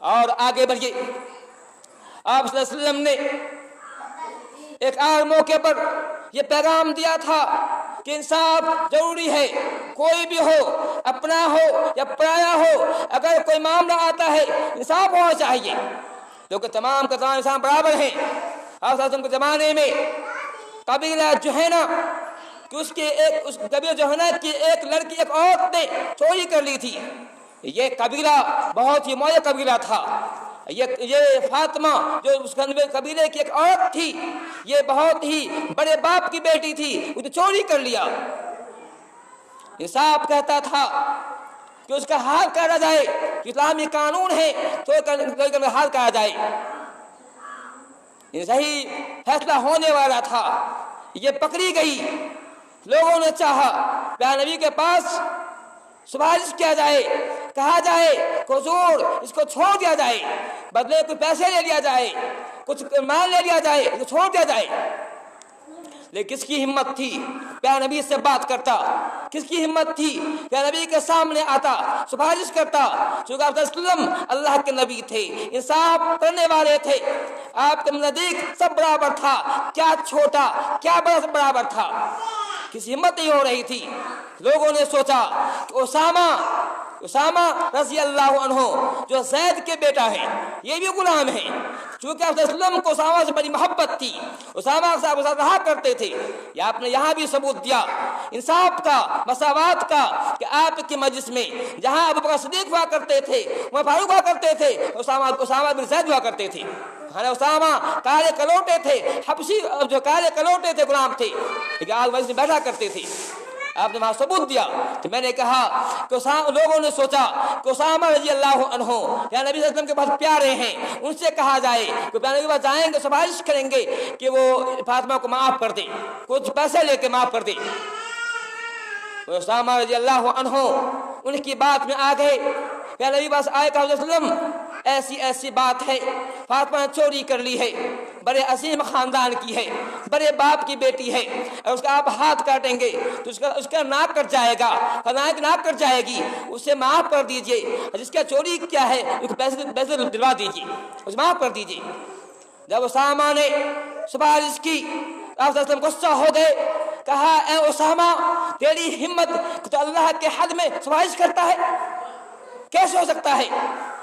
اور آگے بڑھیے. آپ صلی اللہ علیہ وسلم نے ایک اور موقع پر یہ پیغام دیا تھا کہ انصاف ضروری ہے. کوئی بھی ہو, اپنا ہو یا پرایا ہو, اگر کوئی معاملہ آتا ہے انصاف ہونا چاہیے, کیونکہ تمام کا تمام انسان برابر ہیں. آپ صلی اللہ علیہ وسلم کے زمانے میں قبیلہ جوہینہ کہ اس قبیلہ جوہینہ کی ایک لڑکی ایک عورت نے چوری کر لی تھی. یہ قبیلہ بہت ہی موجود قبیلہ تھا. یہ فاطمہ جو اس قبیلے کی ایک عورت تھی, یہ بہت ہی بڑے باپ کی بیٹی تھی, اس نے چوری کر لیا. انصاف کہتا تھا کہ اس کا حال کرا جائے, اسلامی قانون ہے تو حال کرا جائے. یہ صحیح فیصلہ ہونے والا تھا, یہ پکڑی گئی. لوگوں نے چاہا پیارے نبی کے پاس سفارش کیا جائے, کہا جائے کہ حضور اس کو چھوڑ دیا جائے, بدلے کچھ پیسے لے لیا جائے, کچھ مال لے لیا جائے, اس کو چھوڑ دیا جائے. لیکن کس کی ہمت تھی پیارے نبی سے بات کرتا؟ کس کی ہمت تھی پیارے نبی کے سامنے آتا, سفارش کرتا؟ چونکہ آپ صلی اللہ علیہ وسلم اللہ کے نبی تھے, انصاف کرنے والے تھے. آپ کے نزدیک سب برابر تھا, کیا چھوٹا کیا بڑا سب برابر تھا. کسی ہمت نہیں ہو رہی تھی. لوگوں نے سوچا کہ اسامہ رضی اللہ عنہ جو زید کے بیٹا ہے یہ بھی غلام ہے. چونکہ آپ صلی اللہ علیہ وسلم کو اسامہ سے بڑی محبت تھی, اسامہ صاحب ساتھ رہا کرتے تھے. یا آپ نے یہاں بھی ثبوت دیا انصاف کا, مساوات کا, کہ آپ کی مجلس میں جہاں ابو بکر صدیق ہوا کرتے تھے, وہاں فاروق ہوا کرتے تھے, اسامہ بن زید ہوا کرتے تھے. اسامہ کالے کلوٹے تھے, حبشی جو کالے کلوٹے تھے, غلام تھے, لیکن آج مجلس میں بیٹھا کرتے تھے. آپ نے وہاں ثبوت دیا. تو میں نے کہا کہ لوگوں نے سوچا کہ اسامہ رضی اللہ عنہ یا نبی صلی اللہ علیہ وسلم کے بہت پیارے ہیں, ان سے کہا جائے کہ نبی کے پاس جائیں گے, سفارش کریں گے کہ وہ فاطمہ کو معاف کر دیں, کچھ پیسے لے کے معاف کر دیں. اسامہ رضی اللہ عنہ ان کی بات میں آ گئے. یا نبی پاس آئے کہ حضرت صلی اللہ علیہ وسلم ایسی بات ہے, فاطمہ نے چوری کر لی ہے, بڑے عظیم خاندان کی ہے, بڑے باپ کی بیٹی ہے, اور اس کا آپ ہاتھ کاٹیں گے تو اس کا ناک کٹ جائے گا, ناک کٹ جائے گی, اسے معاف کر دیجئے. جس کا چوری کیا ہے اس کو پیسے دلوا دیجئے, اسے معاف کر دیجئے. جب اسامہ نے سفارش کی آپ صلی اللہ علیہ وسلم غصہ ہو گئے, کہا اے اسامہ تیری ہمت تو اللہ کے حد میں سفارش کرتا ہے, کیسے ہو سکتا ہے؟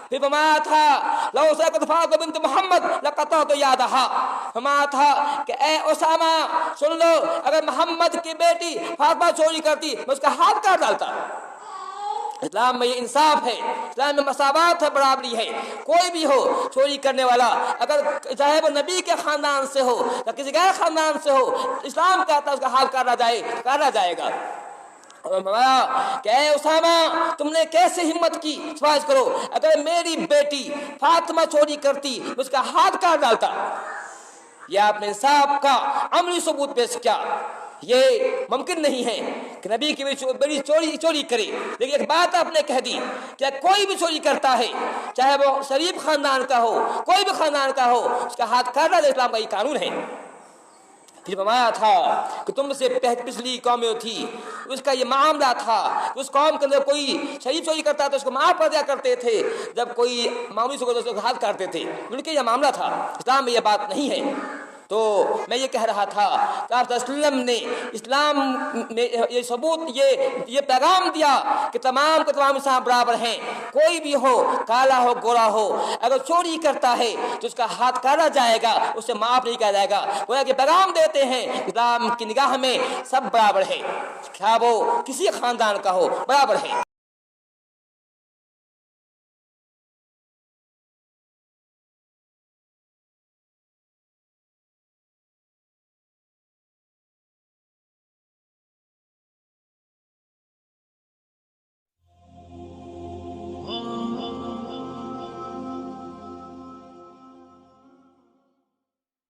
پھر فرمایا تھا لو سکت فاطمہ بنت محمد لقطعت یدہا, فرمایا تھا کہ اے اسامہ سن لو, اگر محمد کی بیٹی فاطمہ چوری کرتی میں اس کا ہاتھ کاٹ ڈالتا. اسلام میں یہ انصاف ہے, اسلام میں مساوات ہے, برابری ہے. کوئی بھی ہو چوری کرنے والا, اگر چاہے وہ نبی کے خاندان سے ہو یا کسی غیر خاندان سے ہو, اسلام کہتا ہے اس کا ہاتھ کاٹا جائے گا. کہ اے اسامہ تم نے کیسے ہمت کی, سفارش کرو, اگر میری بیٹی فاطمہ چوری کرتی اس کا ہاتھ کاٹ ڈالتا. یہ آپ نے انصاف کا عملی ثبوت پیش کیا. یہ ممکن نہیں ہے کہ نبی کی بڑی چوری کرے. لیکن ایک بات آپ نے کہہ دی کہ کوئی بھی چوری کرتا ہے, چاہے وہ شریف خاندان کا ہو, کوئی بھی خاندان کا ہو, اس کا ہاتھ کاٹنا اسلام کا یہ قانون ہے. پھر فرمایا تھا کہ تم سے پچھلی قومیں تھی, اس کا یہ معاملہ تھا, اس قوم کے اندر کوئی شریف چوری کرتا تو اس کو معاف کر دیا کرتے تھے, جب کوئی معمولی سے اس کو ہاتھ کاٹتے تھے. ان کے یہ معاملہ تھا, اسلام میں یہ بات نہیں ہے. تو میں یہ کہہ رہا تھا کہ آپ صلی اللہ علیہ وسلم نے اسلام میں یہ ثبوت یہ پیغام دیا کہ تمام کے تمام انسان برابر ہیں. کوئی بھی ہو, کالا ہو گورا ہو, اگر چوری کرتا ہے تو اس کا ہاتھ کاٹا جائے گا, اسے معاف نہیں کیا جائے گا. وہ کہ پیغام دیتے ہیں اسلام کی نگاہ میں سب برابر ہے, کیا وہ کسی خاندان کا ہو, برابر ہے.